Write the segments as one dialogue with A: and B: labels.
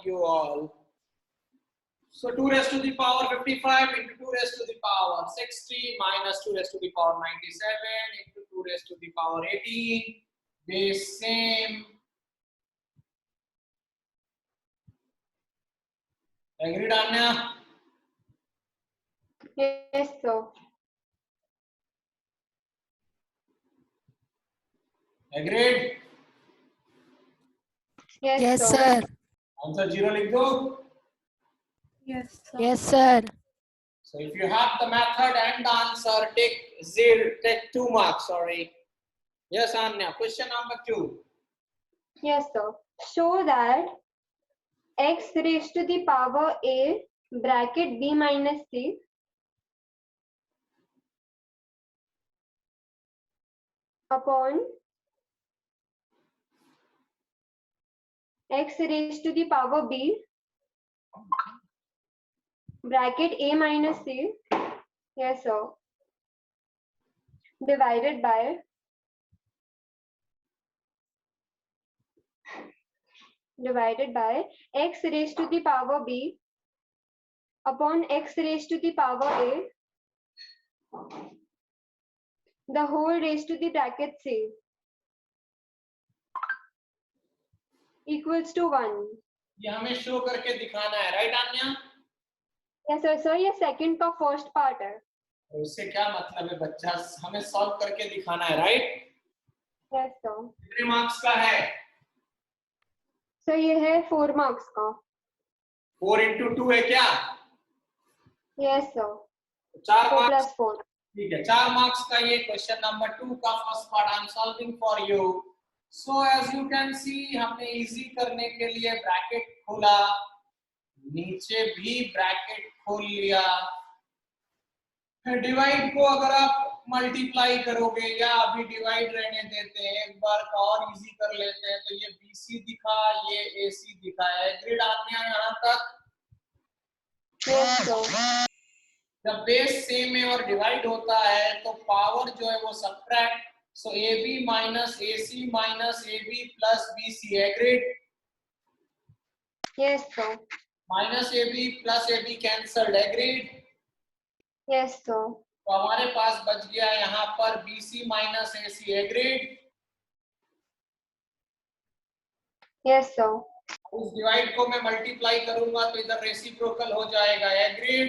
A: you all. So 2 raised to the power 55 into 2 raised to the power 60 minus 2 raised to the power 97 into 2 raised to the power 18. Base same. Agreed, Anya?
B: Yes, sir.
A: Agreed?
B: Yes, sir.
A: Answer 0 लिख दो.
C: Yes, sir.
D: Yes, sir.
A: So if you have the method and the answer, take 2 marks. Sorry. Yes, Anya. Question number 2.
B: Yes, sir. Show that x raised to the power a bracket b minus c upon x raised to the power b bracket a minus c, yes sir, divided by x raised to the power b upon x raised to the power a the whole raised to the bracket c equals to 1.
A: ये हमें show करके दिखाना है, right Anya?
B: Yes sir, sir ये second का first part है.
A: उससे क्या मतलब है बच्चा? हमें सॉल्व करके दिखाना है, राइट?
B: Yes sir.
A: कितने मार्क्स का है?
B: सर ये है 4 मार्क्स का.
A: 4 into 2 है क्या?
B: Yes sir.
A: 4
B: 4
A: मार्क्स.
B: plus 4.
A: ठीक है, 4 मार्क्स का ये क्वेश्चन नंबर 2 का first part I am solving for you. So as you can see हमने इजी करने के लिए ब्रैकेट खोला, नीचे भी ब्रैकेट खोल लिया. डिवाइड को अगर आप मल्टीप्लाई करोगे या अभी डिवाइड रहने देते हैं, एक बार का और इजी कर लेते हैं, तो ये BC दिखा, ये AC दिखा है. एग्रीड आन्या यहाँ तक?
B: Yes sir.
A: जब बेस सेम है और डिवाइड होता है तो पावर जो है वो subtract. So AB minus AC minus AB plus BC. Agreed?
B: Yes sir.
A: Minus AB plus AB cancelled. Agreed?
B: Yes sir.
A: तो हमारे पास बच गया यहाँ पर BC minus AC. Agreed?
B: Yes sir.
A: उस डिवाइड को मैं मल्टीप्लाई करूंगा तो इधर रेसिप्रोकल हो जाएगा. Agreed?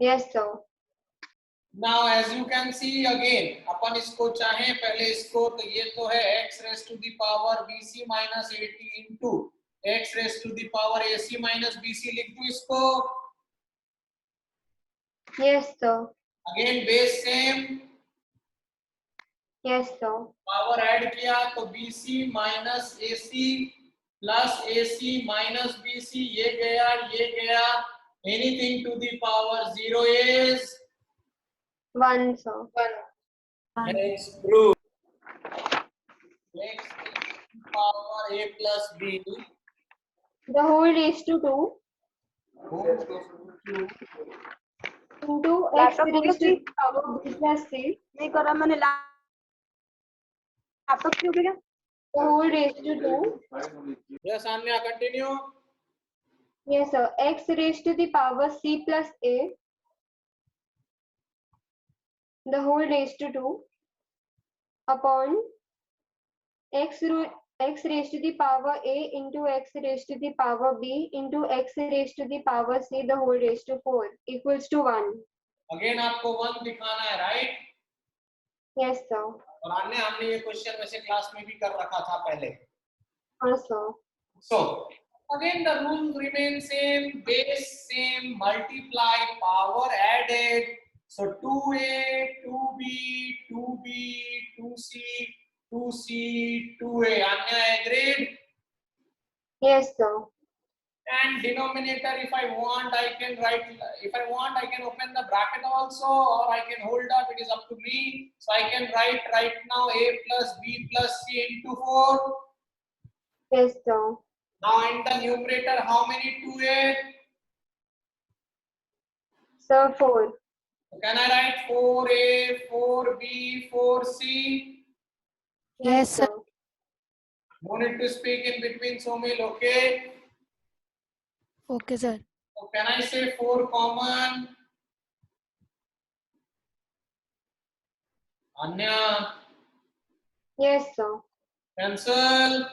B: Yes sir.
A: Now as you can see again, अपन इसको चाहें पहले इसको, तो ये तो है x raise to the power BC minus 80 into x raise to the power AC minus BC. लिख दूं इसको?
B: Yes sir.
A: Again base same,
B: yes sir.
A: Power add किया तो BC minus AC plus AC minus BC. ये गया. Anything to the power 0 is
B: 1 sir.
C: 1.
A: x proof. X power A plus B
B: The whole raised to 2
A: whole
B: into x raised to the power b plus c.
C: नहीं कर रहा मैंने laptop क्यों गया?
B: The whole raised to 2.
A: Yes, Anya, continue.
B: Yes sir. X raised to the power c plus a. The whole raised to 2 upon x raised to the power a into x raised to the power b into x raised to the power c the whole raised to 4 equals to 1.
A: Again आपको 1 दिखाना है, right?
B: Yes sir.
A: और अन्य हमने ये question वैसे class में भी कर रखा था पहले.
B: हाँ sir.
A: So again the rule remains same, base same, multiply, power added. So 2A, 2B, 2B, 2C, 2C, 2A. Anya, agreed?
B: Yes sir.
A: And denominator, if I want, I can open the bracket also, or I can hold up. It is up to me. So I can write right now A plus B plus C into 4.
B: Yes sir.
A: Now in the numerator, how many 2A?
B: Sir 4.
A: So can I write 4A, 4B, 4C?
D: Yes, sir.
A: No need to speak in between, Somil, okay?
D: Okay, sir.
A: So can I say 4 common? Anya,
B: Yes, sir.
A: cancel.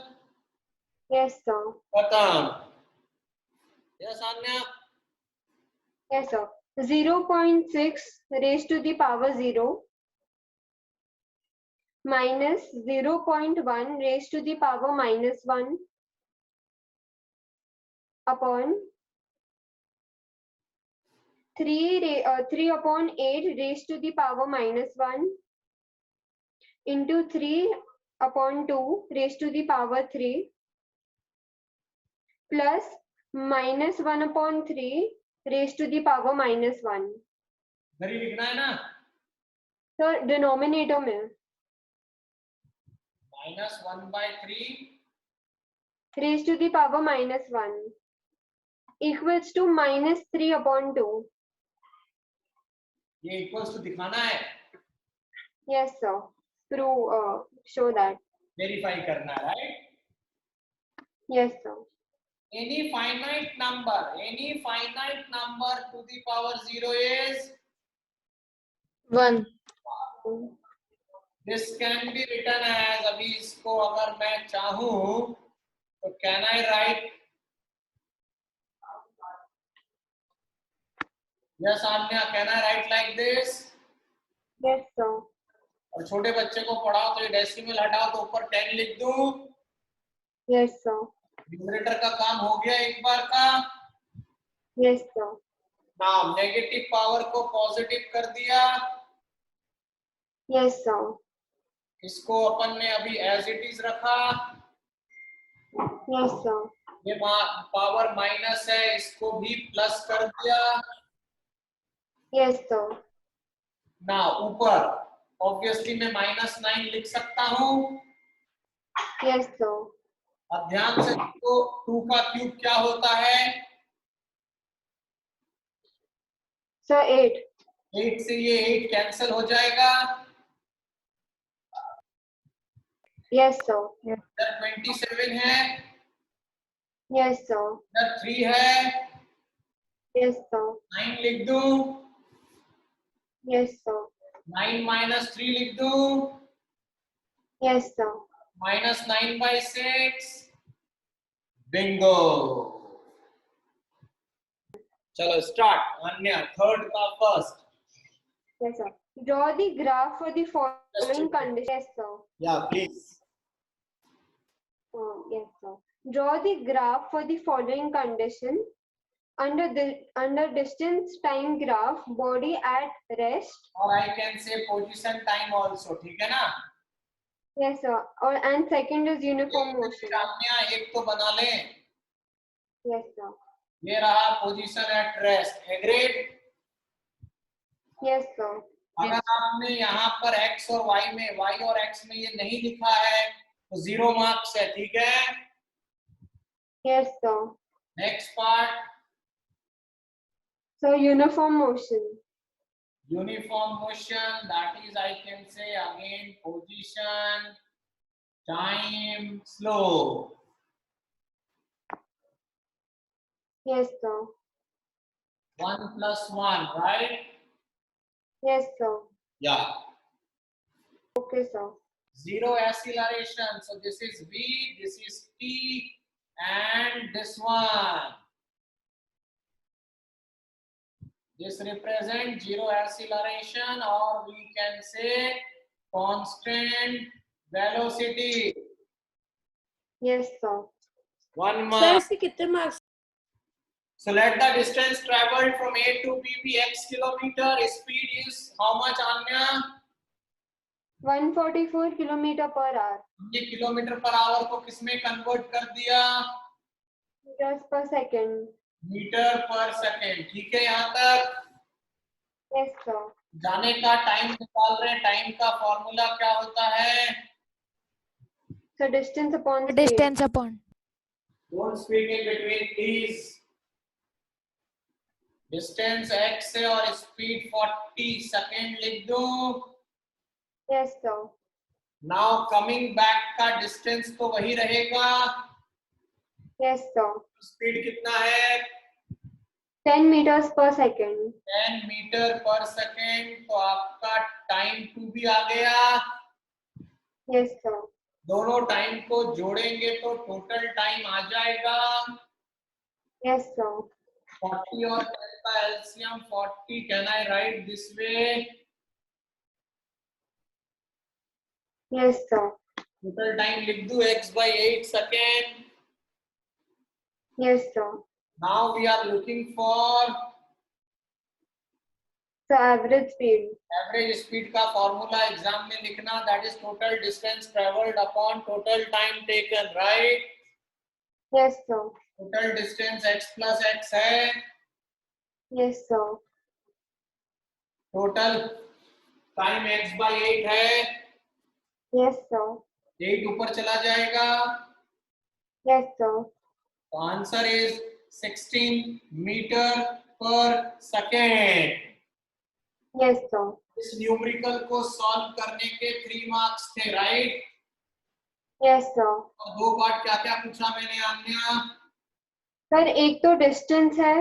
B: Yes, sir.
A: Khatam. Yes, Anya.
B: Yes, sir. 0.6 raised to the power 0 minus 0.1 raised to the power minus 1 upon 3 upon 8 raised to the power minus 1 into 3 upon 2 raised to the power 3 plus minus 1 upon 3 raised to the power minus 1.
A: इधर ही लिखना है ना?
B: तो denominator में
A: -1/3
B: raised to the power minus 1 equals to minus 3 upon 2.
A: ये equals to दिखाना है,
B: Yes, sir. Prove, show that.
A: Verify करना है, right?
B: Yes, sir.
A: Any finite number to the power 0 is
C: 1.
A: this can be written as, अभी इसको अगर मैं चाहूं तो can I write? Yes, Anya, can I write like this?
B: Yes, sir.
A: और छोटे बच्चे को पढ़ाओ तो ये डेसिमल हटाओ तो ऊपर 10 लिख दूं।
B: Yes, sir.
A: न्यूमरेटर का काम हो गया एक बार का।
B: Yes, sir.
A: Now negative power को पॉजिटिव कर दिया।
B: Yes, sir.
A: इसको अपन ने अभी एज इट इज रखा।
B: Yes, sir.
A: ये पावर माइनस है, इसको भी प्लस कर दिया।
B: Yes, sir.
A: ना ऊपर ऑब्वियसली मैं -9 लिख सकता हूँ।
B: Yes, sir.
A: अब ध्यान से देखो 2 का क्यूब क्या होता है?
B: Sir, 8.
A: 8 से ये 8 कैंसिल हो जाएगा।
B: Yes, sir.
A: इधर 27 है,
B: Yes, sir.
A: इधर 3 है,
B: Yes, sir.
A: 9 लिख दूं।
B: Yes, sir.
A: 9 - 3 लिख दूं।
B: Yes, sir.
A: -9/6 बिंगो। चलो स्टार्ट। अन्य थर्ड का first.
B: Yes, sir. Draw the graph for the following condition. Yes, sir.
A: या please.
B: Yes, sir. Draw the graph for the following condition. Under distance time graph, body at rest.
A: और I can say position time also, ठीक है ना?
B: Yes, sir. And second is uniform motion.
A: अन्य एक तो बना लें।
B: Yes, sir.
A: ये रहा position at rest, agreed?
B: Yes, sir.
A: अगर आपने यहाँ पर x और y में, y और x में ये नहीं लिखा है तो 0 मार्क्स है, ठीक है?
B: Yes, sir.
A: Next part,
B: So uniform motion.
A: uniform motion, that is I can say again position, time, slope.
B: Yes, sir.
A: 1 + 1, right?
B: Yes, sir.
A: Yeah.
B: Okay, sir.
A: 0 acceleration, so this is v, this is t, and this one. This represents 0 acceleration, or we can say constant velocity.
B: Yes, sir.
A: 1
C: sir
A: mark.
C: इसके कितने marks?
A: So let the distance traveled from A to B be x kilometer. Speed is how much, Anya?
B: 144 kilometer per hour.
A: ये kilometre per hour को किसमें convert कर दिया?
B: Meters per second.
A: Metre पर second, ठीक है? यहाँ तक
B: Yes, sir.
A: जाने का टाइम निकाल रहे हैं। टाइम का फॉर्मूला क्या होता है?
B: So distance upon speed.
D: Distance upon.
A: Don't speak in between, please. Distance x है और स्पीड 40 सेकेंड लिख दूं।
B: Yes, sir.
A: Now coming back का डिस्टेंस तो वही रहेगा।
B: Yes, sir.
A: स्पीड कितना है?
B: 10 meters per second.
A: 10 मीटर पर सेकेंड। तो आपका टाइम 2 भी आ गया।
B: Yes, sir.
A: दोनों टाइम को जोड़ेंगे तो टोटल टाइम आ जाएगा
B: Yes, sir.
A: 40 और 10 का LCM 40। Can I write this way?
B: Yes, sir.
A: Total time लिख दूं x/8 second.
B: Yes, sir.
A: Now we are looking for
B: So average speed.
A: Average speed का फॉर्मूला एग्जाम में लिखना, that is total distance travelled upon total time taken, right?
B: Yes, sir.
A: Total distance x plus x है।
B: Yes, sir.
A: Total time x/8 है।
B: Yes, sir.
A: 8 ऊपर चला जाएगा।
B: Yes, sir.
A: तो answer is 16 metre पर second.
B: Yes, sir.
A: इस numerical को solve करने के 3 मार्क्स थे, राइट?
B: Yes, sir.
A: और 2 पार्ट क्या क्या पूछा मैंने आन्या?
B: सर एक तो डिस्टेंस है,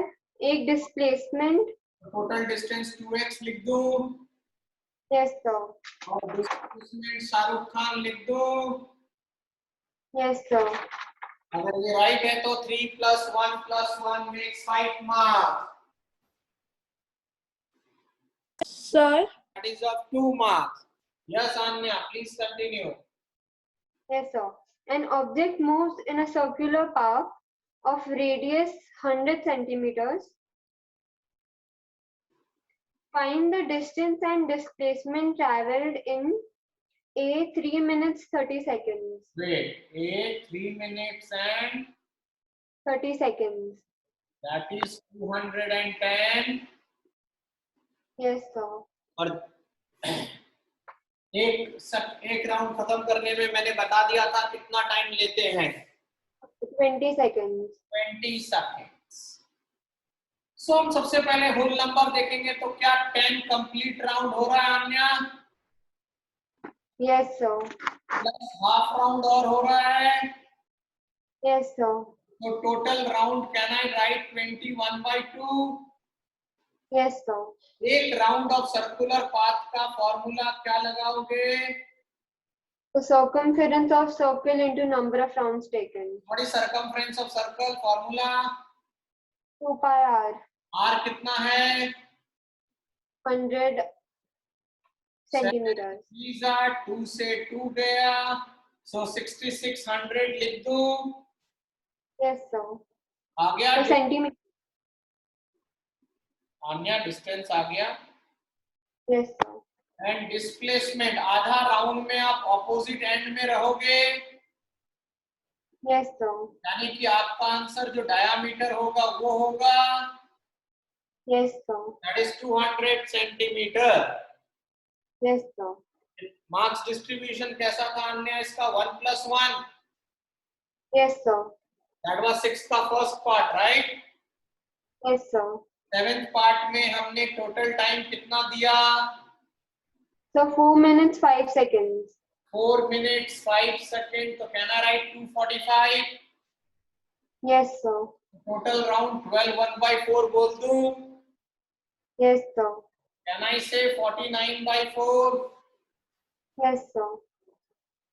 B: एक डिस्प्लेसमेंट।
A: टोटल डिस्टेंस 2x लिख दूं
B: यस सर।
A: और डिस्प्लेसमेंट शाहरुख खान लिख दूं।
B: Yes sir.
A: अगर ये राइट है तो 3 + 1 + 1 makes 5 marks.
C: Sir,
A: That is of 2 marks. Yes, Anya, please continue.
B: Yes, sir. An object moves in a circular path of radius 100 centimeters. Find the distance and displacement traveled in A 3 minutes 30 seconds.
A: Wait, A 3 minutes and
B: 30 seconds.
A: that is 210.
B: Yes, sir.
A: और एक round खत्म करने में मैंने बता दिया था कितना टाइम लेते हैं,
B: 20 seconds.
A: 20 seconds. सो हम सबसे पहले होल नंबर देखेंगे तो क्या 10 कंप्लीट राउंड हो रहा है अन्या?
B: Yes, sir.
A: Plus half round और हो रहा है,
B: Yes, sir.
A: तो total round can I right 21/2?
B: Yes, sir.
A: एक राउंड ऑफ सर्कुलर पाथ का फॉर्मूला क्या लगाओगे?
B: The circumference of circle into number of rounds taken.
A: What is circumference of circle? Formula
B: 2 pi r.
A: r कितना है?
B: 100 centimeters.
A: These are 2 से 2 गया, so 6600 लिख दूं।
B: Yes, sir.
A: आ गया
B: The centimeter.
A: अन्य डिस्टेंस आ गया।
B: Yes, sir.
A: एंड डिस्प्लेसमेंट, आधा राउंड में आप ऑपोजिट एंड में रहोगे,
B: Yes, sir.
A: यानी कि आपका आंसर जो डायामीटर होगा वो होगा
B: Yes, sir.
A: That is 200 centimetre.
B: Yes, sir.
A: Marks distribution कैसा था अन्य इसका? 1 + 1,
B: Yes, sir.
A: दैट वाज 6 का first part, right?
B: Yes, sir.
A: 7th part में हमने टोटल टाइम कितना दिया?
B: So 4 minutes 5 seconds.
A: 4 minutes 5 seconds, तो can I right 245?
B: Yes, sir.
A: Total round 12 1/4 बोल दूं?
B: Yes, sir.
A: कैन आई से 49/4?
B: Yes, sir.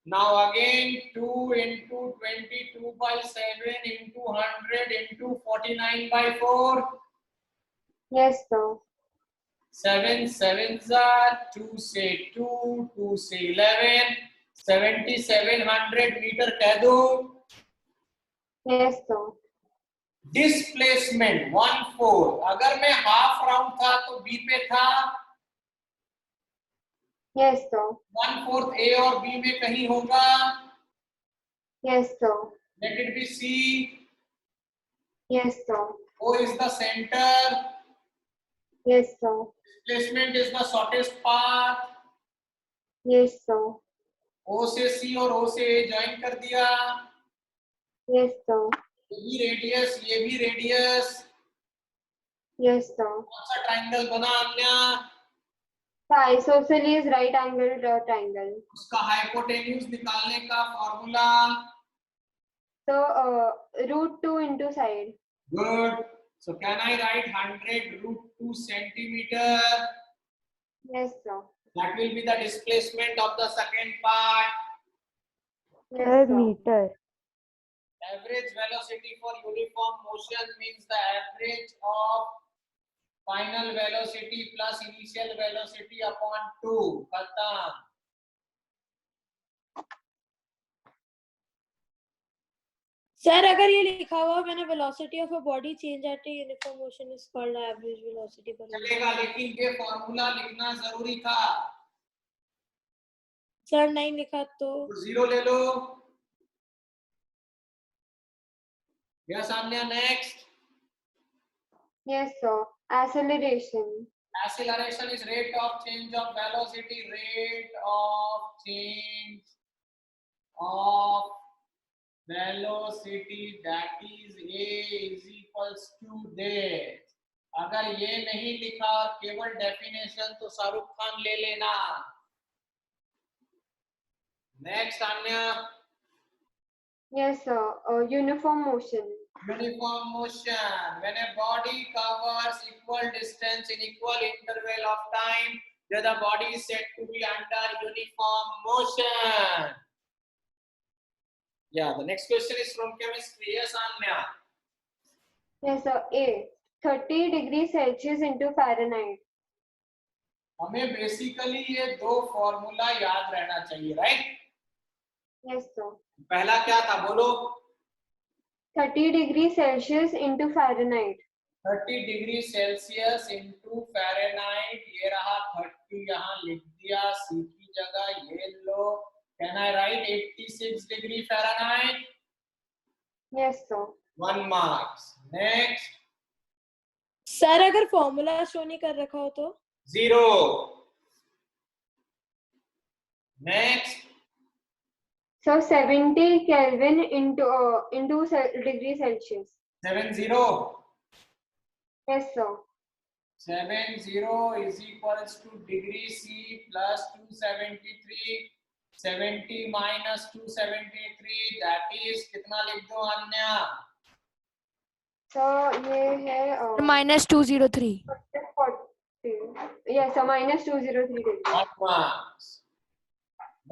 A: Now again 2 into 22/7 into 100 into 49/4.
B: Yes, sir.
A: 7 7s are 2 से 2, 2 से 11, 7700 मीटर कह दो।
B: Yes, sir.
A: डिस्प्लेसमेंट 1/4, अगर मैं हाफ राउंड था तो बी पे था,
B: Yes, sir.
A: 1/4 ए और बी में कहीं होगा,
B: Yes, sir.
A: Let it be C.
B: Yes, sir.
A: O is the center,
B: Yes, sir.
A: displacement is the shortest path,
B: Yes, sir.
A: O से C और O से A ज्वाइन कर दिया,
B: Yes, sir.
A: ये भी रेडियस, ये भी रेडियस,
B: Yes, sir.
A: कौन सा ट्रायंगल बना अन्य?
B: The isosceles right angled triangle.
A: उसका हाइपोटेन्यूज निकालने का formula
B: So √2 into side.
A: good. So can I write 100 √2 centimeter?
B: Yes, sir.
A: That will be the displacement of the second part.
B: Yes, sir.
C: meter.
A: Average velocity for uniform motion means the average of final velocity plus initial velocity upon 2. खत्म.
C: Sir अगर ये लिखा हुआ मैंने velocity of a body change at uniform motion is called average velocity पर
A: चलेगा, लेकिन ये फॉर्मूला लिखना जरूरी था.
C: सर नहीं लिखा तो
A: 0 ले लो. Yes, Anya, next.
B: Yes, sir. Acceleration.
A: Acceleration is rate of change of velocity. Rate of change of velocity, that is A is equals to this. अगर ये नहीं लिखा और केवल डेफिनेशन तो शाहरुख खान ले लेना. नेक्स्ट अन्य.
B: Yes, sir. Uniform motion.
A: Uniform motion. When a body covers equal distance in equal interval of time, then the body is said to be under uniform motion. Yeah, the next question is from chemistry. Yes, Anya.
B: Yes, sir. A. 30 degrees Celsius into Fahrenheit.
A: हमें basically ये दो formula याद रहना चाहिए, right?
B: Yes, sir.
A: पहला क्या था बोलो?
B: 30 degrees Celsius into Fahrenheit.
A: 30 degree Celsius into Fahrenheit. ये रहा 30, यहाँ लिख दिया. सी की जगह ये लो. Can I write 86 degree Fahrenheit?
B: Yes, sir.
A: 1 marks. Next.
C: Sir अगर फॉर्मूला शो नहीं कर रखा हो तो
A: 0. Next.
B: So 70 Kelvin into degree Celsius.
A: 70.
B: Yes, sir.
A: 70 is equals to degree C plus 273. 70 minus 273, that is कितना लिख दो अन्य?
B: So ये है
D: -203.
B: 40. Yes, sir. -203 degree.
A: 1 marks.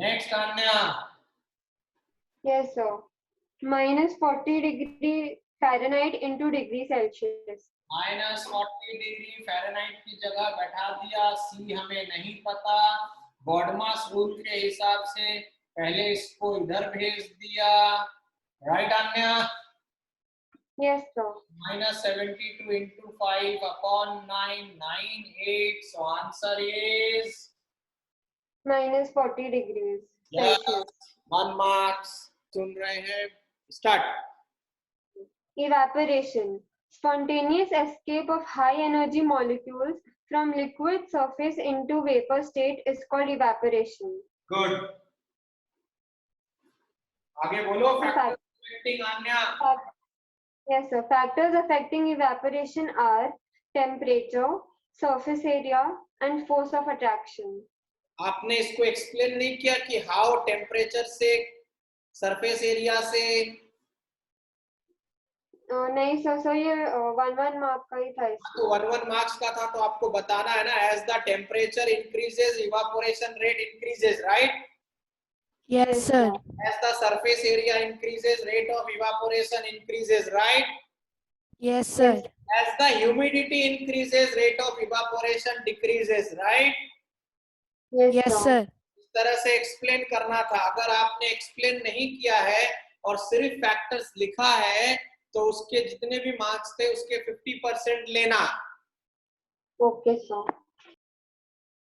A: Next अन्य.
B: Yes, sir. -40 degree Fahrenheit into degree Celsius.
A: -40 degree Fahrenheit की जगह बैठा दिया. सी हमें नहीं पता. बॉडमास रूल के हिसाब से पहले इसको इधर भेज दिया. राइट अन्य?
B: Yes, sir.
A: -72 into 5 upon 9, 98. So answer is
B: -40 degrees
A: yes.
B: Celsius.
A: 1 marks. सुन रहे हैं? Start.
B: Evaporation. Spontaneous escape of high energy molecules from liquid surface into vapor state is called evaporation.
A: Good. आगे बोलो.
B: Fact-
A: Factors अन्य.
B: Yes, sir. Factors affecting evaporation are temperature, surface area, and force of attraction.
A: आपने इसको explain नहीं किया कि how temperature से, surface area से.
B: नहीं सर. सर ये 1 मार्क का ही था.
A: तो 1 मार्क्स का था तो आपको बताना है ना. As the temperature increases evaporation rate increases, right?
D: Yes, sir.
A: As the surface area increases, rate of evaporation increases, right?
D: Yes, sir.
A: As the humidity increases, rate of evaporation decreases, right?
D: Yes, sir.
A: इस तरह से explain करना था. अगर आपने explain नहीं किया है और सिर्फ फैक्टर्स लिखा है तो उसके जितने भी मार्क्स थे उसके 50% लेना.
B: Okay, sir.